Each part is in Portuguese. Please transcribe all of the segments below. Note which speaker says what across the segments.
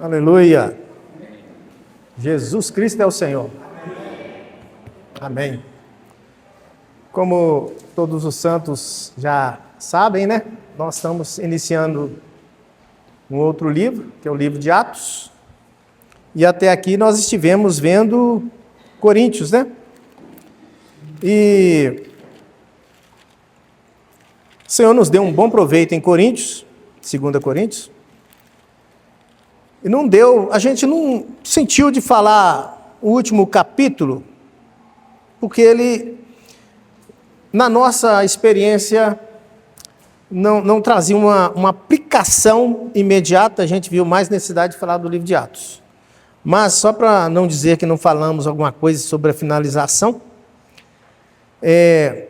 Speaker 1: Aleluia. Jesus Cristo é o Senhor. Amém. Como todos os santos já sabem, né? Nós estamos iniciando um outro livro, que é o livro de Atos. E até aqui nós estivemos vendo Coríntios, né? E o Senhor nos deu um bom proveito em Coríntios, 2 Coríntios. E a gente não sentiu de falar o último capítulo, porque ele, na nossa experiência, não trazia uma aplicação imediata. A gente viu mais necessidade de falar do livro de Atos. Mas, só para não dizer que não falamos alguma coisa sobre a finalização,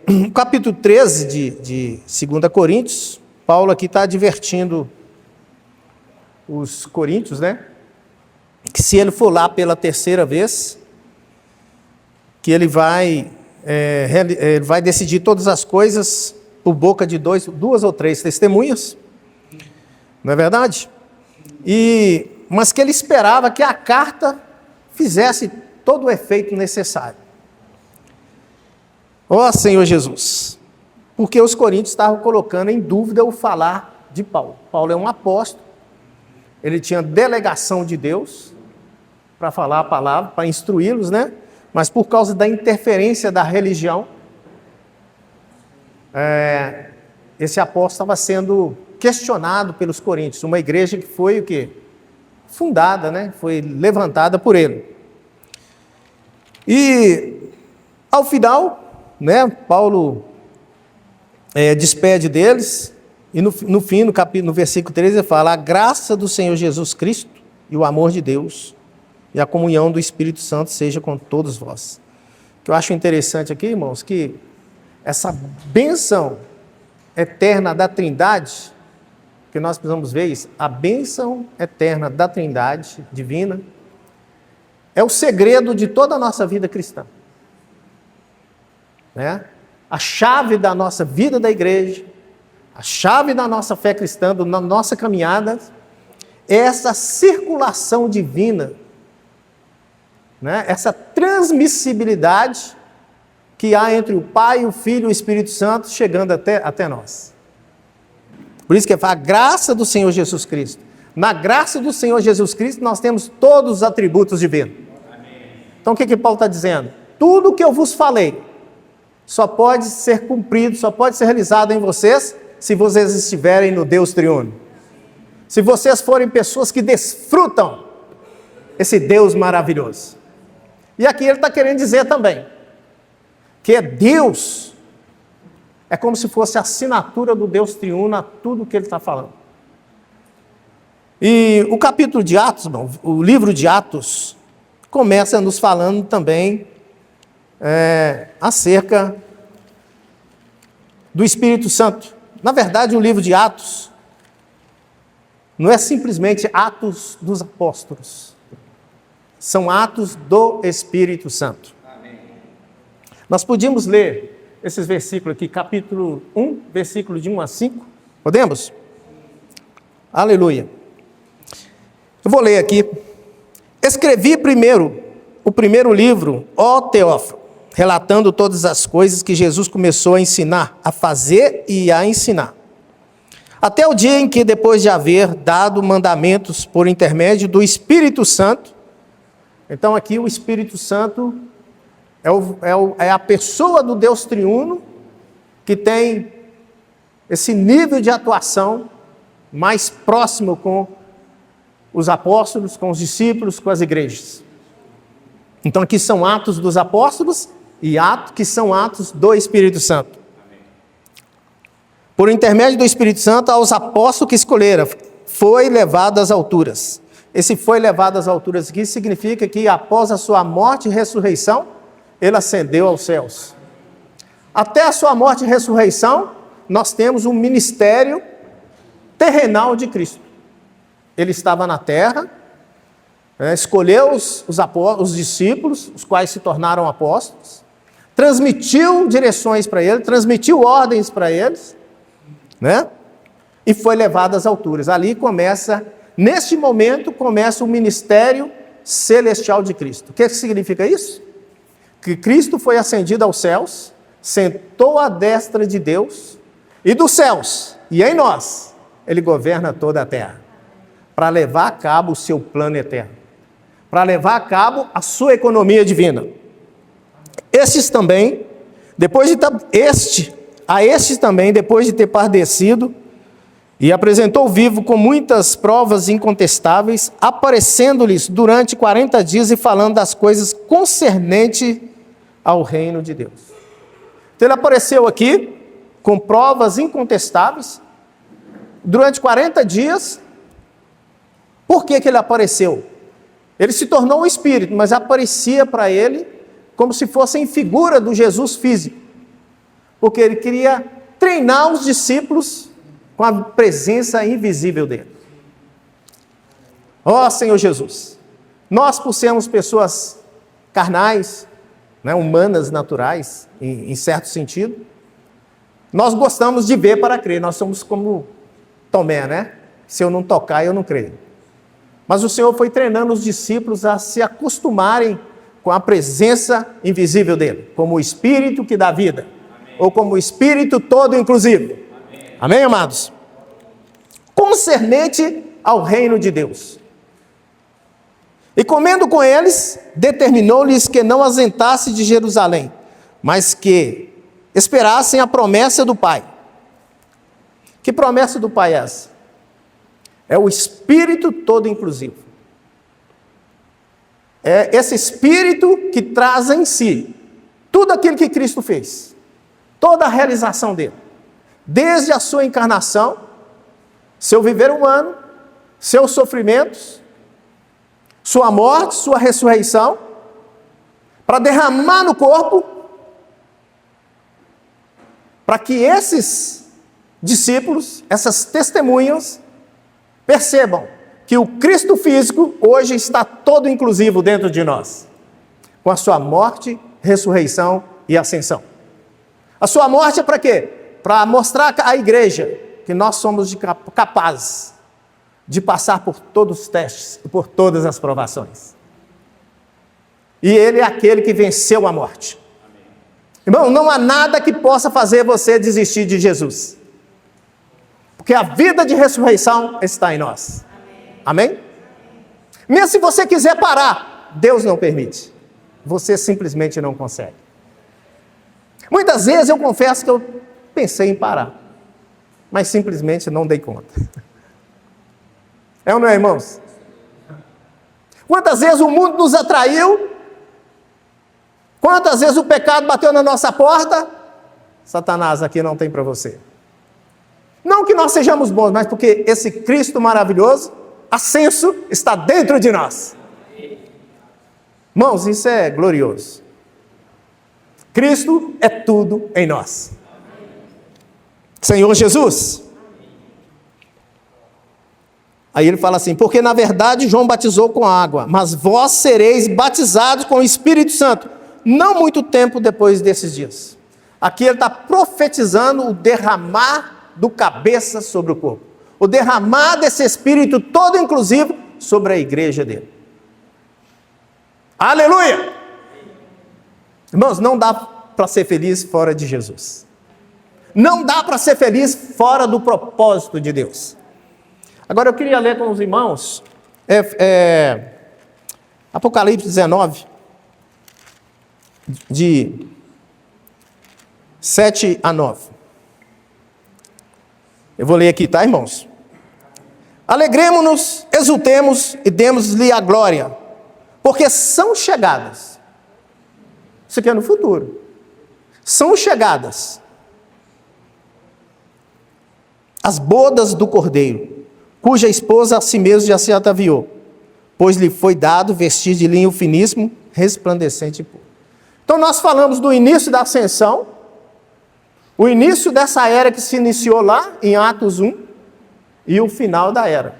Speaker 1: no capítulo 13 de 2 Coríntios, Paulo aqui está advertindo os coríntios, né? Que se ele for lá pela terceira vez, que ele vai decidir todas as coisas por boca de duas ou três testemunhas, não é verdade? Mas que ele esperava que a carta fizesse todo o efeito necessário. Ó Senhor Jesus, porque os coríntios estavam colocando em dúvida o falar de Paulo. Paulo é um apóstolo, ele tinha delegação de Deus para falar a palavra, para instruí-los, né? Mas por causa da interferência da religião, esse apóstolo estava sendo questionado pelos coríntios, uma igreja que foi o quê? Fundada, né? Foi levantada por ele. E ao final, né, Paulo despede deles, e no fim, no versículo 13, ele fala: a graça do Senhor Jesus Cristo e o amor de Deus e a comunhão do Espírito Santo seja com todos vós. O que eu acho interessante aqui, irmãos, que essa bênção eterna da Trindade, que nós precisamos ver isso, a bênção eterna da Trindade divina, é o segredo de toda a nossa vida cristã. Né? A chave da nossa vida da igreja, a chave da nossa fé cristã, da nossa caminhada, é essa circulação divina, né? Essa transmissibilidade que há entre o Pai, o Filho e o Espírito Santo chegando até nós. Por isso que ele fala, a graça do Senhor Jesus Cristo. Na graça do Senhor Jesus Cristo nós temos todos os atributos divinos. Então o que Paulo está dizendo? Tudo o que eu vos falei só pode ser cumprido, só pode ser realizado em vocês se vocês estiverem no Deus triuno. Se vocês forem pessoas que desfrutam esse Deus maravilhoso. E aqui ele está querendo dizer também que Deus é como se fosse a assinatura do Deus triuno a tudo que ele está falando. E o capítulo de Atos, o livro de Atos, começa nos falando também acerca do Espírito Santo. Na verdade, o livro de Atos não é simplesmente Atos dos Apóstolos, são Atos do Espírito Santo. Amém. Nós podíamos ler esses versículos aqui, capítulo 1, versículo de 1 a 5, podemos? Aleluia. Eu vou ler aqui. Escrevi o primeiro livro, ó Teófilo, relatando todas as coisas que Jesus começou a ensinar, a fazer e a ensinar. Até o dia em que, depois de haver dado mandamentos por intermédio do Espírito Santo, então aqui o Espírito Santo é a pessoa do Deus triuno que tem esse nível de atuação mais próximo com os apóstolos, com os discípulos, com as igrejas. Então aqui são atos dos apóstolos e que são atos do Espírito Santo. Por intermédio do Espírito Santo, aos apóstolos que escolheram, foi levado às alturas. Esse foi levado às alturas aqui significa que após a sua morte e ressurreição, ele ascendeu aos céus. Até a sua morte e ressurreição, nós temos um ministério terrenal de Cristo. Ele estava na terra, escolheu os discípulos, os quais se tornaram apóstolos, transmitiu direções para eles, transmitiu ordens para eles, né? E foi levado às alturas. Ali começa Neste momento começa o ministério celestial de Cristo. O que significa isso? Que Cristo foi ascendido aos céus, sentou à destra de Deus, e dos céus, e em nós, Ele governa toda a terra, para levar a cabo o seu plano eterno, para levar a cabo a sua economia divina. Estes também, depois de ter padecido, e apresentou vivo com muitas provas incontestáveis, aparecendo-lhes durante 40 dias e falando das coisas concernentes ao reino de Deus. Então ele apareceu aqui com provas incontestáveis durante 40 dias. Por que ele apareceu? Ele se tornou um espírito, mas aparecia para ele como se fosse em figura do Jesus físico, porque ele queria treinar os discípulos com a presença invisível dele. Ó Senhor Jesus, nós por sermos pessoas carnais, humanas, naturais, em certo sentido, nós gostamos de ver para crer, nós somos como Tomé, Se eu não tocar, eu não creio. Mas o Senhor foi treinando os discípulos a se acostumarem com a presença invisível dele, como o Espírito que dá vida, ou como o Espírito todo inclusivo. Amém, amados? Concernente ao reino de Deus. E comendo com eles, determinou-lhes que não ausentasse de Jerusalém, mas que esperassem a promessa do Pai. Que promessa do Pai é essa? É o Espírito todo inclusivo. É esse Espírito que traz em si tudo aquilo que Cristo fez, toda a realização dele, desde a sua encarnação, seu viver humano, seus sofrimentos, sua morte, sua ressurreição, para derramar no corpo, para que esses discípulos, essas testemunhas, percebam que o Cristo físico hoje está todo inclusivo dentro de nós, com a sua morte, ressurreição e ascensão. A sua morte é para quê? Para mostrar à igreja que nós somos capazes de passar por todos os testes e por todas as provações. E Ele é aquele que venceu a morte. Irmão, não há nada que possa fazer você desistir de Jesus, porque a vida de ressurreição está em nós. Amém? Mesmo se você quiser parar, Deus não permite. Você simplesmente não consegue. Muitas vezes eu confesso que eu pensei em parar, mas simplesmente não dei conta. É ou não é, irmãos? Quantas vezes o mundo nos atraiu? Quantas vezes o pecado bateu na nossa porta? Satanás, aqui não tem para você. Não que nós sejamos bons, mas porque esse Cristo maravilhoso, ascenso, está dentro de nós. Irmãos, isso é glorioso. Cristo é tudo em nós. Senhor Jesus. Aí ele fala assim, porque na verdade João batizou com água, mas vós sereis batizados com o Espírito Santo, não muito tempo depois desses dias. Aqui ele está profetizando o derramar do cabeça sobre o corpo, o derramar desse Espírito todo inclusivo sobre a igreja dele. Aleluia! Irmãos, não dá para ser feliz fora de Jesus. Não dá para ser feliz fora do propósito de Deus. Agora eu queria ler com os irmãos Apocalipse 19, de 7 a 9. Eu vou ler aqui, tá, irmãos? Alegremo-nos, exultemos e demos-lhe a glória, porque são chegadas. Isso aqui é no futuro. São chegadas as bodas do Cordeiro, cuja esposa a si mesmo já se ataviou, pois lhe foi dado vestir de linho finíssimo, resplandecente e puro. Então nós falamos do início da ascensão, o início dessa era que se iniciou lá em Atos 1, e o final da era.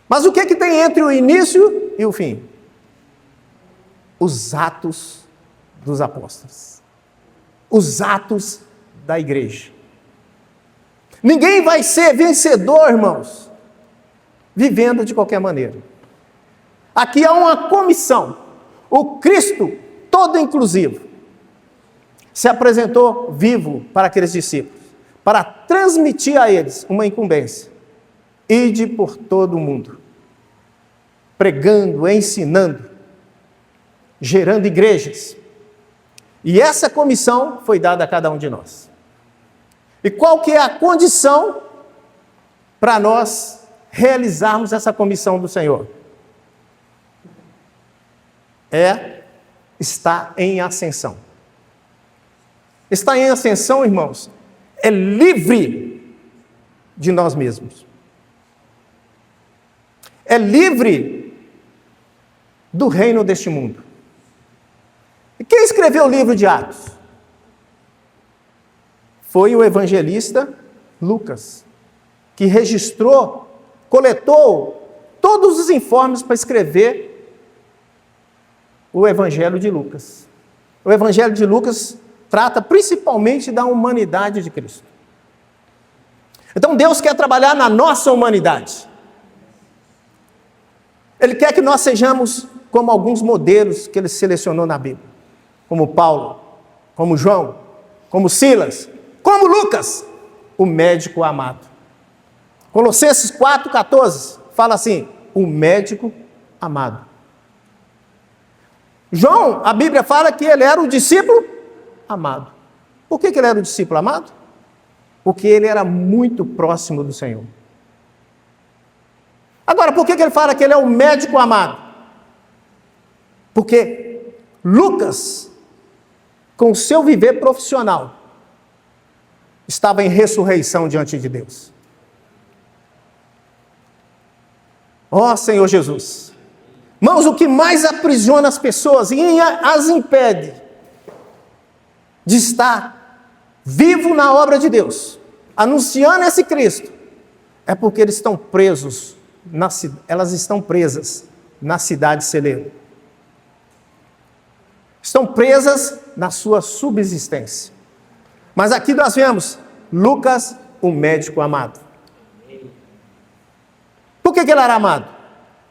Speaker 1: Mas o que que tem entre o início e o fim? Os atos dos apóstolos. Os atos da igreja. Ninguém vai ser vencedor, irmãos, vivendo de qualquer maneira. Aqui há uma comissão. O Cristo, todo inclusivo, se apresentou vivo para aqueles discípulos, para transmitir a eles uma incumbência. Ide por todo o mundo, pregando, ensinando, gerando igrejas. E essa comissão foi dada a cada um de nós. E qual que é a condição para nós realizarmos essa comissão do Senhor? É estar em ascensão. Estar em ascensão, irmãos, é livre de nós mesmos. É livre do reino deste mundo. E quem escreveu o livro de Atos? Foi o evangelista Lucas, que registrou, coletou todos os informes para escrever o evangelho de Lucas. O evangelho de Lucas trata principalmente da humanidade de Cristo. Então Deus quer trabalhar na nossa humanidade. Ele quer que nós sejamos como alguns modelos que ele selecionou na Bíblia. Como Paulo, como João, como Silas, como Lucas, o médico amado. Colossenses 4,14 fala assim, o médico amado. João, a Bíblia fala que ele era o discípulo amado. Por que ele era o discípulo amado? Porque ele era muito próximo do Senhor. Agora, por que ele fala que ele é o médico amado? Porque Lucas, com o seu viver profissional, estava em ressurreição diante de Deus. Ó Senhor Jesus! Irmãos, o que mais aprisiona as pessoas e as impede de estar vivo na obra de Deus, anunciando esse Cristo, é porque eles estão presos, elas estão presas na cidade celeiro. Estão presas na sua subsistência. Mas aqui nós vemos Lucas, o médico amado. Por que ele era amado?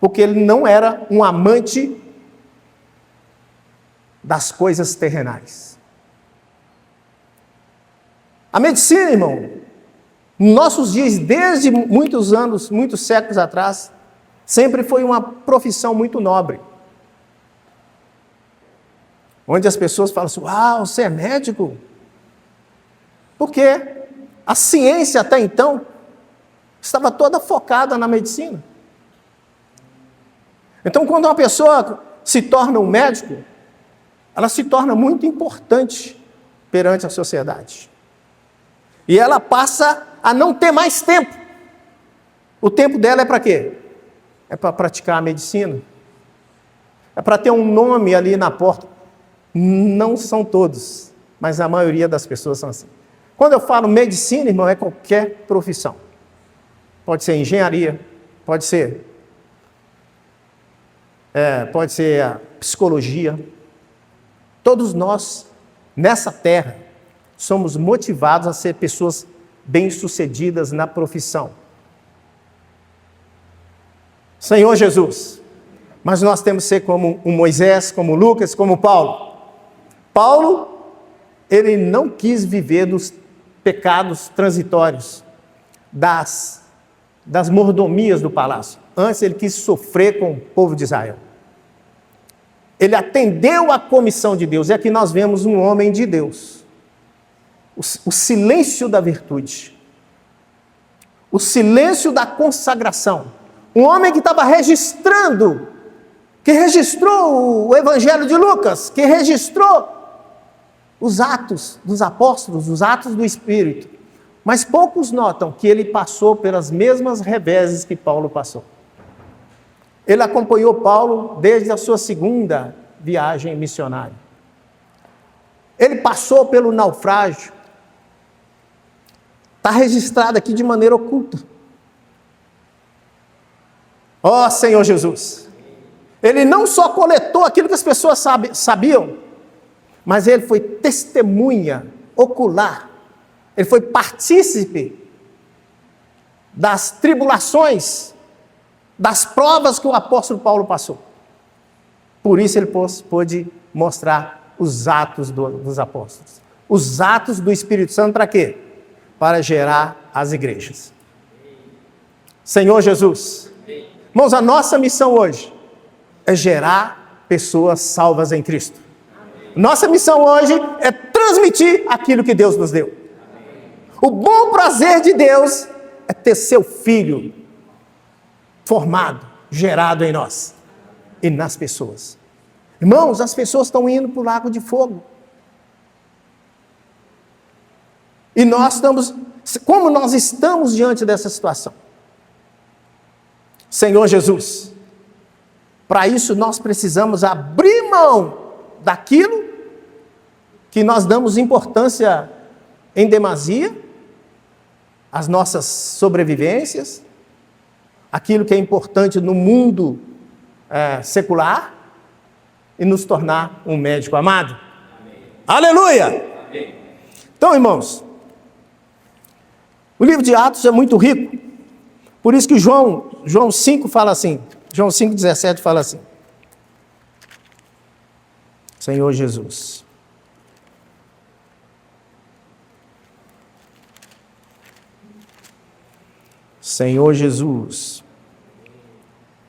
Speaker 1: Porque ele não era um amante das coisas terrenais. A medicina, irmão, nos nossos dias, desde muitos anos, muitos séculos atrás, sempre foi uma profissão muito nobre. Onde as pessoas falam assim, uau, você é médico? Porque a ciência até então estava toda focada na medicina. Então, quando uma pessoa se torna um médico, ela se torna muito importante perante a sociedade. E ela passa a não ter mais tempo. O tempo dela é para quê? É para praticar a medicina. É para ter um nome ali na porta. Não são todos, mas a maioria das pessoas são assim. Quando eu falo medicina, irmão, é qualquer profissão. Pode ser engenharia, pode ser a psicologia. Todos nós, nessa terra, somos motivados a ser pessoas bem-sucedidas na profissão. Senhor Jesus, mas nós temos que ser como um Moisés, como Lucas, como Paulo. Paulo, ele não quis viver dos pecados transitórios, das mordomias do palácio. Antes ele quis sofrer com o povo de Israel. Ele atendeu à comissão de Deus. E aqui nós vemos um homem de Deus. O silêncio da virtude. O silêncio da consagração. Um homem que estava registrando, que registrou o Evangelho de Lucas, que registrou os atos dos apóstolos, os atos do Espírito. Mas poucos notam que ele passou pelas mesmas reveses que Paulo passou. Ele acompanhou Paulo desde a sua segunda viagem missionária. Ele passou pelo naufrágio. Está registrado aqui de maneira oculta. Ó Senhor Jesus! Ele não só coletou aquilo que as pessoas sabiam, mas ele foi testemunha ocular. Ele foi partícipe das tribulações das provas que o apóstolo Paulo passou. Por isso ele pôde mostrar os atos dos apóstolos. Os atos do Espírito Santo para quê? Para gerar as igrejas. Senhor Jesus. Irmãos, a nossa missão hoje é gerar pessoas salvas em Cristo. Nossa missão hoje é transmitir aquilo que Deus nos deu. O bom prazer de Deus é ter seu Filho formado, gerado em nós e nas pessoas. Irmãos, as pessoas estão indo para o lago de fogo. E nós estamos, como nós estamos diante dessa situação? Senhor Jesus, para isso nós precisamos abrir mão daquilo que nós damos importância em demasia, as nossas sobrevivências, aquilo que é importante no mundo secular, e nos tornar um médico amado. Amém. Aleluia! Amém. Então, irmãos, o livro de Atos é muito rico, por isso que João 5 fala assim, João 5,17 fala assim, Senhor Jesus, Senhor Jesus,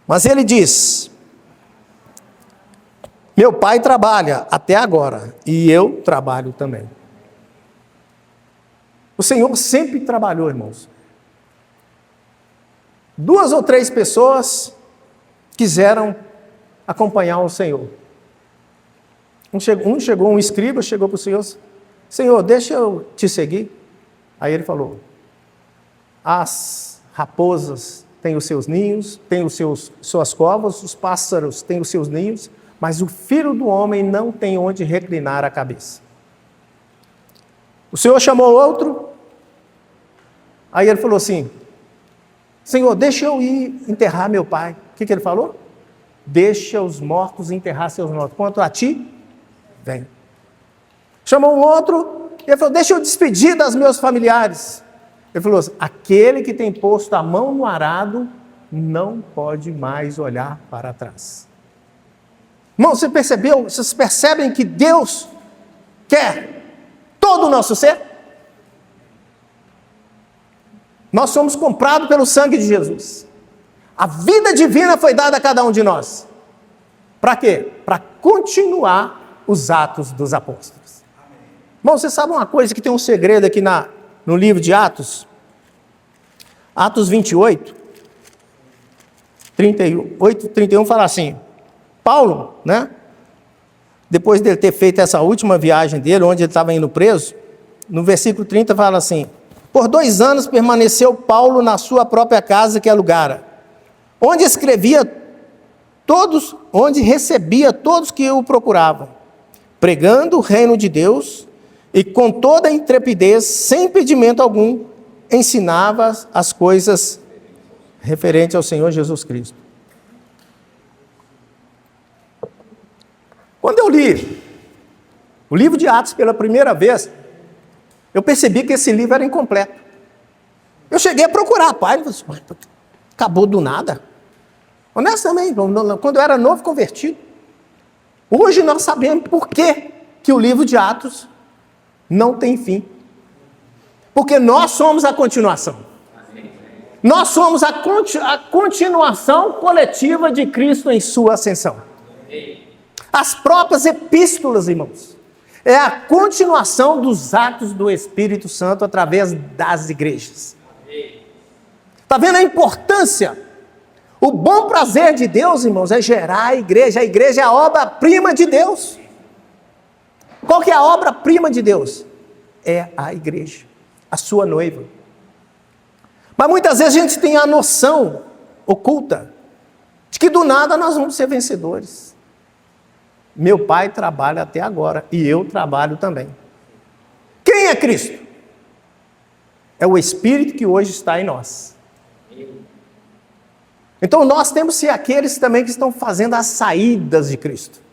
Speaker 1: mas ele diz, meu pai trabalha até agora, e eu trabalho também. O Senhor sempre trabalhou, irmãos. 2 ou 3 pessoas quiseram acompanhar o Senhor. Um escriba chegou para o Senhor, Senhor, deixa eu te seguir. Aí ele falou, as raposas têm os seus ninhos, têm suas covas, os pássaros têm os seus ninhos, mas o Filho do Homem não tem onde reclinar a cabeça. O Senhor chamou outro, aí ele falou assim, Senhor, deixa eu ir enterrar meu pai. O que ele falou? Deixa os mortos enterrar seus mortos. Quanto a ti, vem. Chamou um outro, e ele falou, deixa eu despedir dos meus familiares. Ele falou assim, aquele que tem posto a mão no arado, não pode mais olhar para trás. Irmão, vocês percebem que Deus quer todo o nosso ser? Nós somos comprados pelo sangue de Jesus. A vida divina foi dada a cada um de nós. Para quê? Para continuar os atos dos apóstolos. Irmão, você sabe uma coisa que tem um segredo aqui no livro de Atos? Atos 28, 31 fala assim, Paulo, né? Depois de ele ter feito essa última viagem dele, onde ele estava indo preso, no versículo 30 fala assim, por 2 anos permaneceu Paulo na sua própria casa que alugara, onde recebia todos que o procuravam, pregando o reino de Deus, e com toda a intrepidez, sem impedimento algum, ensinava as coisas referentes ao Senhor Jesus Cristo. Quando eu li o livro de Atos pela primeira vez, eu percebi que esse livro era incompleto. Eu cheguei a procurar, pai, acabou do nada. Honestamente, quando eu era novo convertido, hoje nós sabemos por que o livro de Atos não tem fim. Porque nós somos a continuação. Nós somos a continuação coletiva de Cristo em sua ascensão. As próprias epístolas, irmãos, é a continuação dos atos do Espírito Santo através das igrejas. Está vendo a importância? O bom prazer de Deus, irmãos, é gerar a igreja. A igreja é a obra-prima de Deus. Qual que é a obra-prima de Deus? É a igreja, a sua noiva. Mas muitas vezes a gente tem a noção oculta de que do nada nós vamos ser vencedores. Meu pai trabalha até agora e eu trabalho também. Quem é Cristo? É o Espírito que hoje está em nós. Então nós temos que ser aqueles também que estão fazendo as saídas de Cristo.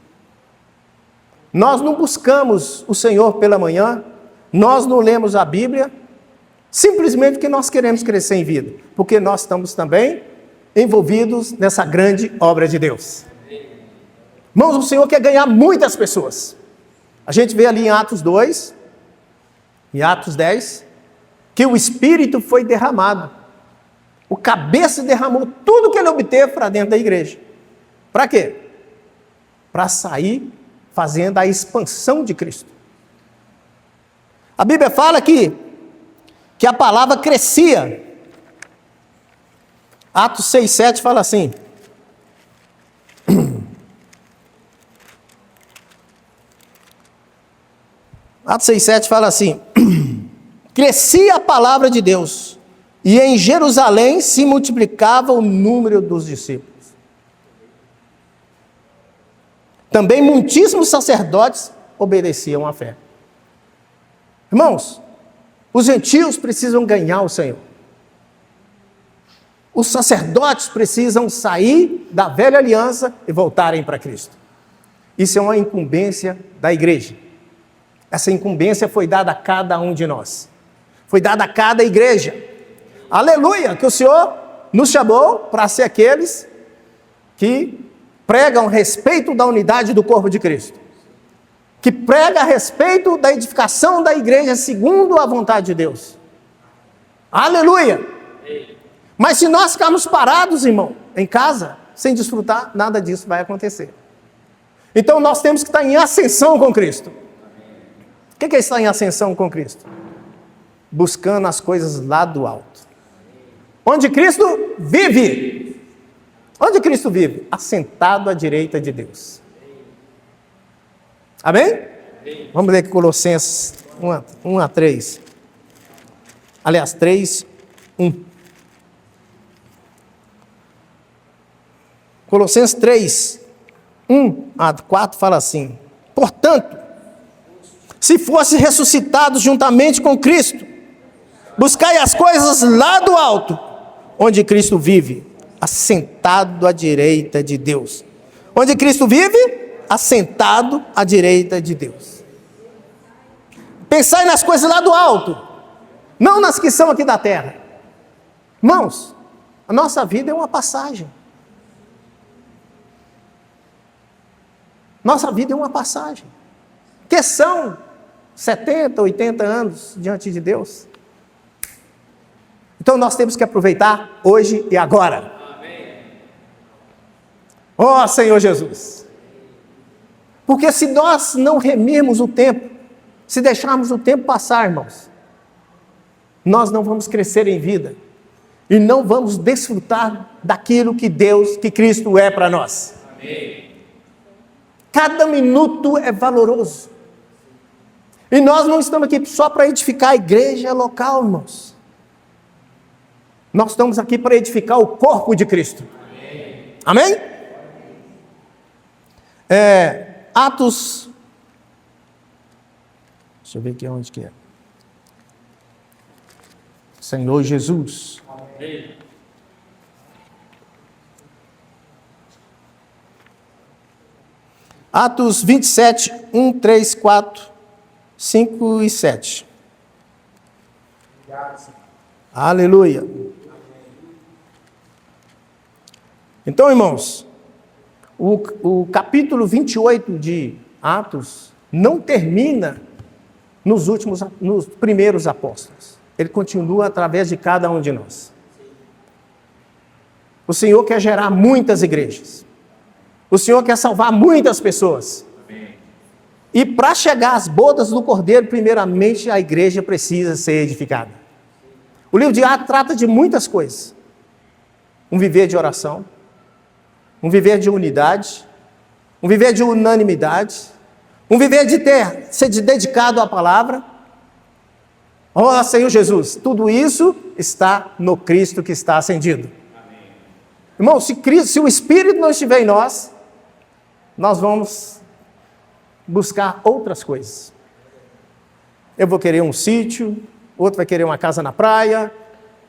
Speaker 1: Nós não buscamos o Senhor pela manhã, nós não lemos a Bíblia, simplesmente porque nós queremos crescer em vida, porque nós estamos também envolvidos nessa grande obra de Deus. Irmãos, o Senhor quer ganhar muitas pessoas. A gente vê ali em Atos 2, em Atos 10, que o Espírito foi derramado. O cabeça derramou tudo que ele obteve para dentro da igreja. Para quê? Para sair fazendo a expansão de Cristo. A Bíblia fala que a palavra crescia. Atos 6,7 fala assim. Atos 6,7 fala assim: crescia a palavra de Deus, e em Jerusalém se multiplicava o número dos discípulos. Também muitíssimos sacerdotes obedeciam à fé. Irmãos, os gentios precisam ganhar o Senhor. Os sacerdotes precisam sair da velha aliança e voltarem para Cristo. Isso é uma incumbência da igreja. Essa incumbência foi dada a cada um de nós. Foi dada a cada igreja. Aleluia! Que o Senhor nos chamou para ser aqueles que pregam a respeito da unidade do corpo de Cristo. Que prega a respeito da edificação da igreja segundo a vontade de Deus. Aleluia! Mas se nós ficarmos parados, irmão, em casa, sem desfrutar, nada disso vai acontecer. Então nós temos que estar em ascensão com Cristo. O que é estar em ascensão com Cristo? Buscando as coisas lá do alto. Onde Cristo vive. Onde Cristo vive? Assentado à direita de Deus. Amém? Vamos ler aqui Colossenses 1 a 3. Aliás, 3, 1. Colossenses 3, 1 a 4 fala assim: portanto, se fosse ressuscitados juntamente com Cristo, buscai as coisas lá do alto, onde Cristo vive, assentado à direita de Deus. Onde Cristo vive? Assentado à direita de Deus. Pensai nas coisas lá do alto, não nas que são aqui da terra. Irmãos, a nossa vida é uma passagem. Nossa vida é uma passagem. Que são 70, 80 anos diante de Deus. Então nós temos que aproveitar hoje e agora. Ó Senhor Jesus. Porque se nós não remirmos o tempo, se deixarmos o tempo passar, irmãos, nós não vamos crescer em vida. E não vamos desfrutar daquilo que Deus, que Cristo é para nós. Amém. Cada minuto é valoroso. E nós não estamos aqui só para edificar a igreja local, irmãos. Nós estamos aqui para edificar o corpo de Cristo. Amém? Atos... Deixa eu ver aqui onde que é. Senhor Jesus. Amém. Atos 27, 1, 3, 4, 5 e 7. Aleluia. Então, irmãos, o capítulo 28 de Atos não termina nos primeiros apóstolos. Ele continua através de cada um de nós. O Senhor quer gerar muitas igrejas. O Senhor quer salvar muitas pessoas. Amém. E para chegar às bodas do Cordeiro, primeiramente a igreja precisa ser edificada. O livro de Atos trata de muitas coisas. Um viver de oração, um viver de unidade, um viver de unanimidade, um viver de ser dedicado à palavra. Ó Senhor Jesus, tudo isso está no Cristo que está ascendido. Amém. Irmão, se o Espírito não estiver em nós, nós vamos buscar outras coisas. Eu vou querer um sítio, outro vai querer uma casa na praia,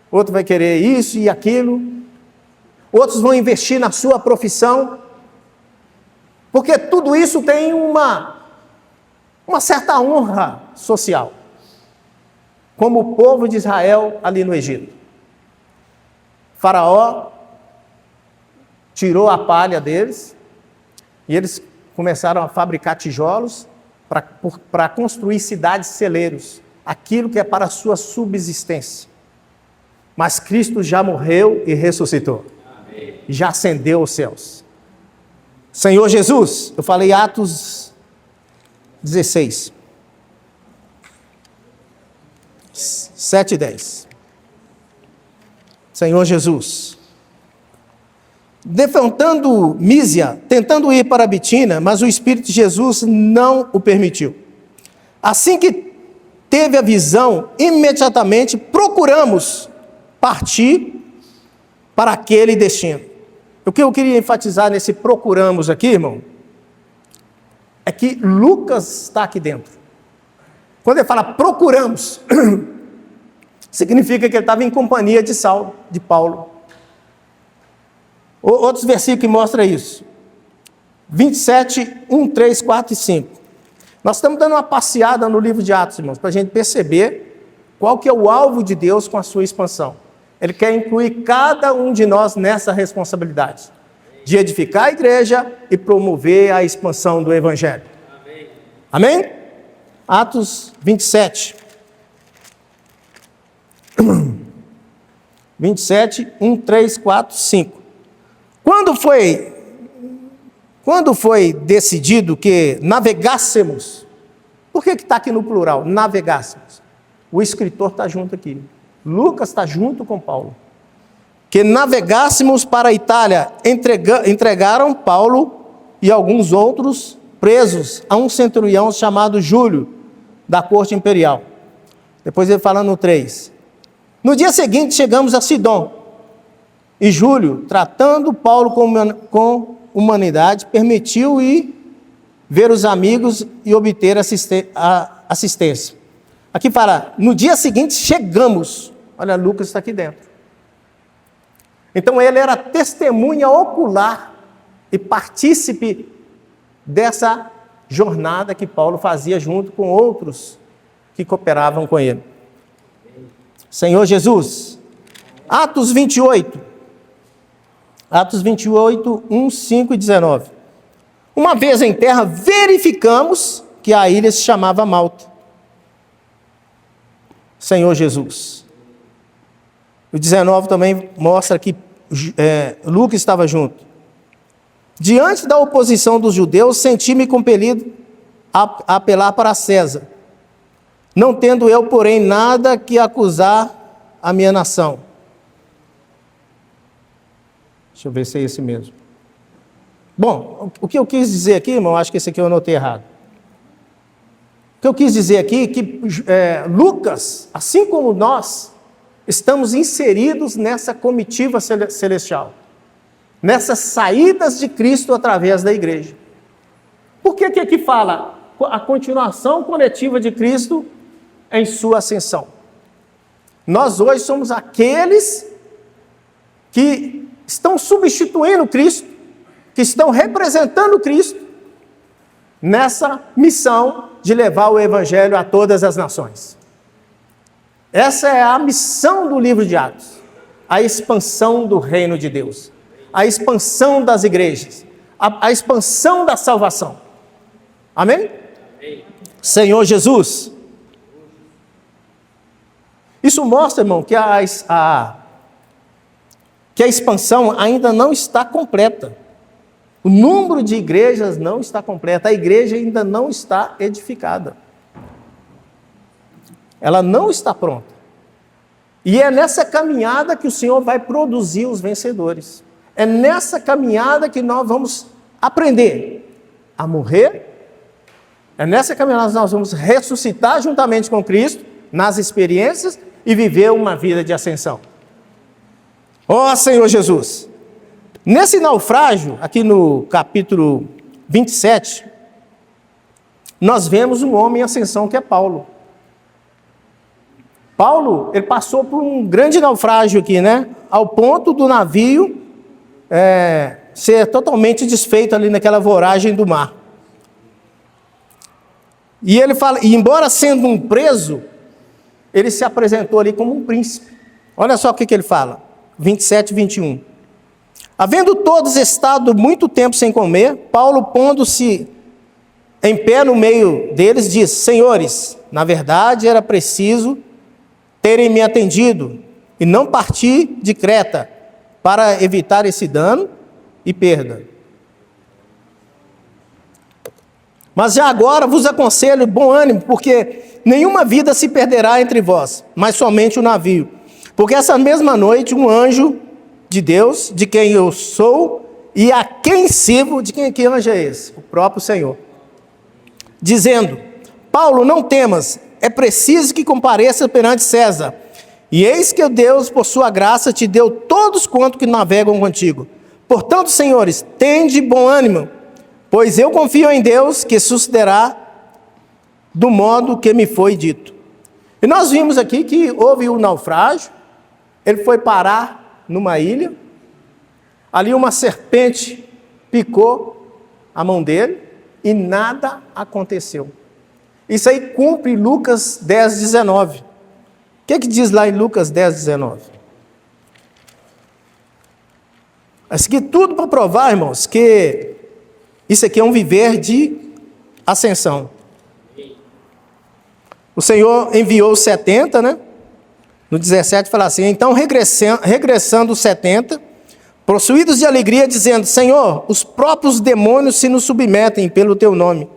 Speaker 1: outro vai querer isso e aquilo, outros vão investir na sua profissão, porque tudo isso tem uma certa honra social, como o povo de Israel ali no Egito. Faraó tirou a palha deles, e eles começaram a fabricar tijolos para construir cidades celeiros, aquilo que é para a sua subsistência. Mas Cristo já morreu e ressuscitou. Amém. Já ascendeu aos céus. Senhor Jesus, eu falei Atos 16, 7 e 10. Senhor Jesus, defrontando Mísia, tentando ir para Bitínia, mas o Espírito de Jesus não o permitiu. Assim que teve a visão, imediatamente procuramos partir para aquele destino. O que eu queria enfatizar nesse procuramos aqui, irmão, é que Lucas está aqui dentro. Quando ele fala procuramos, significa que ele estava em companhia de Paulo. Outros versículos que mostram isso. 27, 1, 3, 4 e 5. Nós estamos dando uma passeada no livro de Atos, irmãos, para a gente perceber qual que é o alvo de Deus com a sua expansão. Ele quer incluir cada um de nós nessa responsabilidade de edificar a igreja e promover a expansão do Evangelho. Amém? Amém? Atos 27. 27, 1, 3, 4, 5. Quando foi decidido que navegássemos, por que está aqui no plural? Navegássemos. O escritor está junto aqui. Lucas está junto com Paulo. Que navegássemos para a Itália, entregaram Paulo e alguns outros presos a um centurião chamado Júlio, da corte imperial. Depois ele fala no 3. No dia seguinte chegamos a Sidom, e Júlio, tratando Paulo com humanidade, permitiu ir ver os amigos e obter assistência. Aqui fala, no dia seguinte chegamos. Olha, Lucas está aqui dentro. Então ele era testemunha ocular e partícipe dessa jornada que Paulo fazia junto com outros que cooperavam com ele. Senhor Jesus, Atos 28, 1, 5 e 19. Uma vez em terra, verificamos que a ilha se chamava Malta. Senhor Jesus. O 19 também mostra que Lucas estava junto. Diante da oposição dos judeus, senti-me compelido a apelar para César, não tendo eu, porém, nada que acusar a minha nação. Deixa eu ver se é esse mesmo. Bom, o que eu quis dizer aqui, irmão, acho que esse aqui eu anotei errado. O que eu quis dizer aqui é que Lucas, assim como nós, estamos inseridos nessa comitiva celestial, nessas saídas de Cristo através da igreja. Por que aqui fala a continuação coletiva de Cristo em sua ascensão? Nós hoje somos aqueles que estão substituindo Cristo, que estão representando Cristo nessa missão de levar o Evangelho a todas as nações. Essa é a missão do livro de Atos, a expansão do reino de Deus, a expansão das igrejas, a expansão da salvação. Amém? Amém. Senhor Jesus. Isso mostra, irmão, que a expansão ainda não está completa. O número de igrejas não está completo. A igreja ainda não está edificada. Ela não está pronta. E é nessa caminhada que o Senhor vai produzir os vencedores. É nessa caminhada que nós vamos aprender a morrer. É nessa caminhada que nós vamos ressuscitar juntamente com Cristo, nas experiências, e viver uma vida de ascensão. Ó Senhor Jesus! Nesse naufrágio, aqui no capítulo 27, nós vemos um homem em ascensão que é Paulo. Paulo, ele passou por um grande naufrágio aqui, né? Ao ponto do navio ser totalmente desfeito ali naquela voragem do mar. E ele fala, e embora sendo um preso, ele se apresentou ali como um príncipe. Olha só o que ele fala, 27 e 21. Havendo todos estado muito tempo sem comer, Paulo, pondo-se em pé no meio deles, diz: Senhores, na verdade era preciso terem me atendido e não partir de Creta para evitar esse dano e perda. Mas já agora vos aconselho bom ânimo, porque nenhuma vida se perderá entre vós, mas somente o navio. Porque essa mesma noite um anjo de Deus, de quem eu sou e a quem sirvo, de quem que anjo é esse? O próprio Senhor. Dizendo: Paulo, não temas, é preciso que compareça perante César. E eis que Deus, por sua graça, te deu todos quanto que navegam contigo. Portanto, senhores, tende bom ânimo, pois eu confio em Deus, que sucederá do modo que me foi dito. E nós vimos aqui que houve um naufrágio, ele foi parar numa ilha, ali uma serpente picou a mão dele e nada aconteceu. Isso aí cumpre Lucas 10, 19. O que diz lá em Lucas 10, 19? A seguir, tudo para provar, irmãos, que isso aqui é um viver de ascensão. O Senhor enviou 70, né? No 17 fala assim: então regressando os 70, possuídos de alegria, dizendo: Senhor, os próprios demônios se nos submetem pelo teu nome.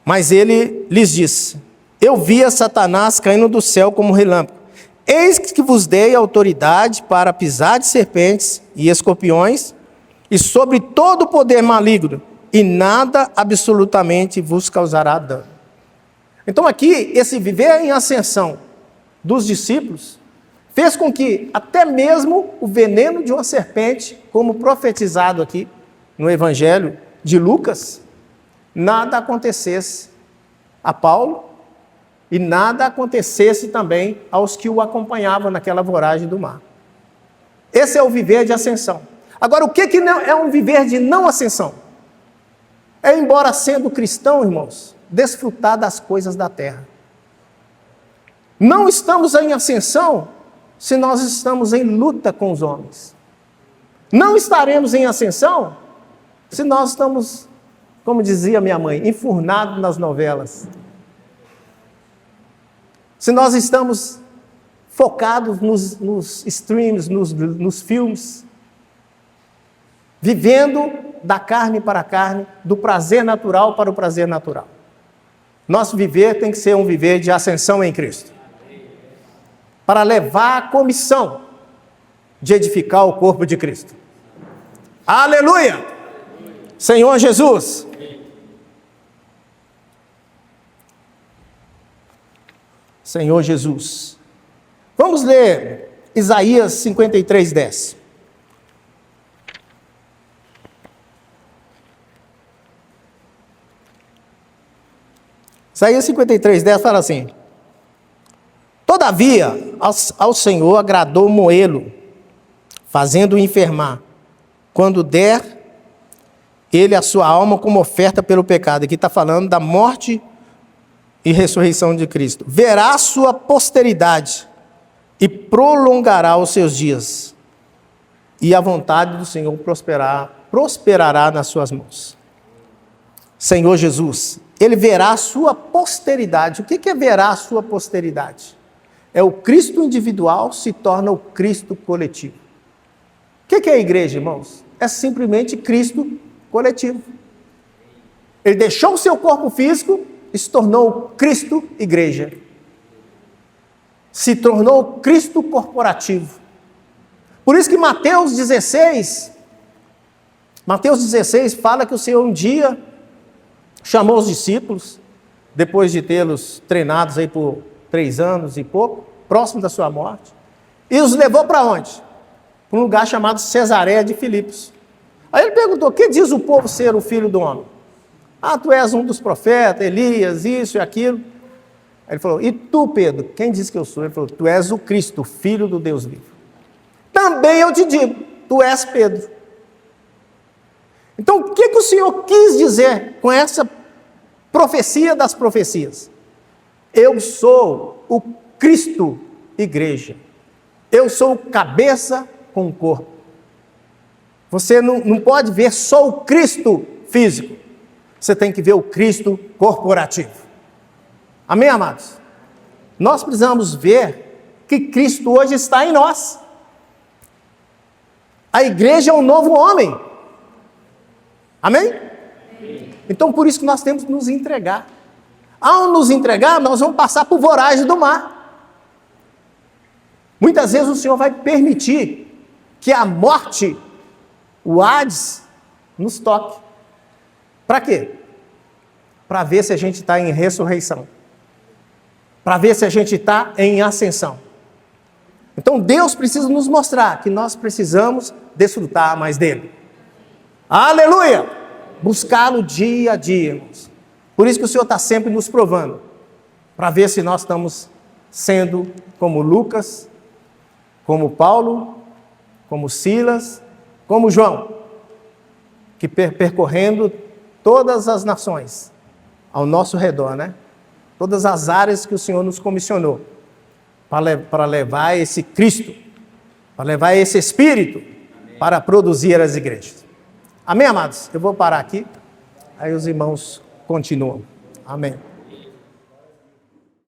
Speaker 1: Mas ele lhes disse: eu via Satanás caindo do céu como relâmpago. Eis que vos dei autoridade para pisar de serpentes e escorpiões, e sobre todo o poder maligno, e nada absolutamente vos causará dano. Então aqui, esse viver em ascensão dos discípulos, fez com que até mesmo o veneno de uma serpente, como profetizado aqui no Evangelho de Lucas, nada acontecesse a Paulo e nada acontecesse também aos que o acompanhavam naquela voragem do mar. Esse é o viver de ascensão. Agora, o que é um viver de não ascensão? É, embora sendo cristão, irmãos, desfrutar das coisas da terra. Não estamos em ascensão se nós estamos em luta com os homens. Não estaremos em ascensão se nós estamos, como dizia minha mãe, enfurnados nas novelas. Se nós estamos focados nos streams, nos filmes, vivendo da carne para a carne, do prazer natural para o prazer natural. Nosso viver tem que ser um viver de ascensão em Cristo, para levar a comissão de edificar o corpo de Cristo. Aleluia! Senhor Jesus! Senhor Jesus. Vamos ler Isaías 53, 10. Isaías 53, 10 fala assim: todavia, ao Senhor agradou moê-lo, fazendo-o enfermar, quando der ele a sua alma como oferta pelo pecado. Aqui está falando da morte e ressurreição de Cristo. Verá a sua posteridade e prolongará os seus dias, e a vontade do Senhor prosperará nas suas mãos. Senhor Jesus, ele verá a sua posteridade. O que é verá a sua posteridade? É o Cristo individual se torna o Cristo coletivo. O que é a igreja, irmãos? É simplesmente Cristo coletivo. Ele deixou o seu corpo físico e se tornou Cristo igreja. Se tornou Cristo corporativo. Por isso que Mateus 16 fala que o Senhor um dia chamou os discípulos, depois de tê-los treinados aí por 3 anos e pouco, próximo da sua morte, e os levou para onde? Para um lugar chamado Cesareia de Filipos. Aí ele perguntou: que diz o povo ser o filho do homem? Ah, tu és um dos profetas, Elias, isso e aquilo. Aí ele falou: e tu, Pedro, quem diz que eu sou? Ele falou: tu és o Cristo, filho do Deus vivo. Também eu te digo, tu és Pedro. Então, o que o Senhor quis dizer com essa profecia das profecias? Eu sou o Cristo igreja. Eu sou cabeça com o corpo. Você não pode ver só o Cristo físico. Você tem que ver o Cristo corporativo. Amém, amados? Nós precisamos ver que Cristo hoje está em nós. A igreja é um novo homem. Amém? Então, por isso que nós temos que nos entregar. Ao nos entregar, nós vamos passar por voragem do mar. Muitas vezes o Senhor vai permitir que a morte, o Hades, nos toque. Para quê? Para ver se a gente está em ressurreição. Para ver se a gente está em ascensão. Então Deus precisa nos mostrar que nós precisamos desfrutar mais dele. Aleluia! Buscá-lo dia a dia, irmãos. Por isso que o Senhor está sempre nos provando, para ver se nós estamos sendo como Lucas, como Paulo, como Silas, como João, que percorrendo todas as nações ao nosso redor, né? Todas as áreas que o Senhor nos comissionou, para levar esse Cristo, para levar esse Espírito, para produzir as igrejas. Amém, amados? Eu vou parar aqui, aí os irmãos continuam. Amém.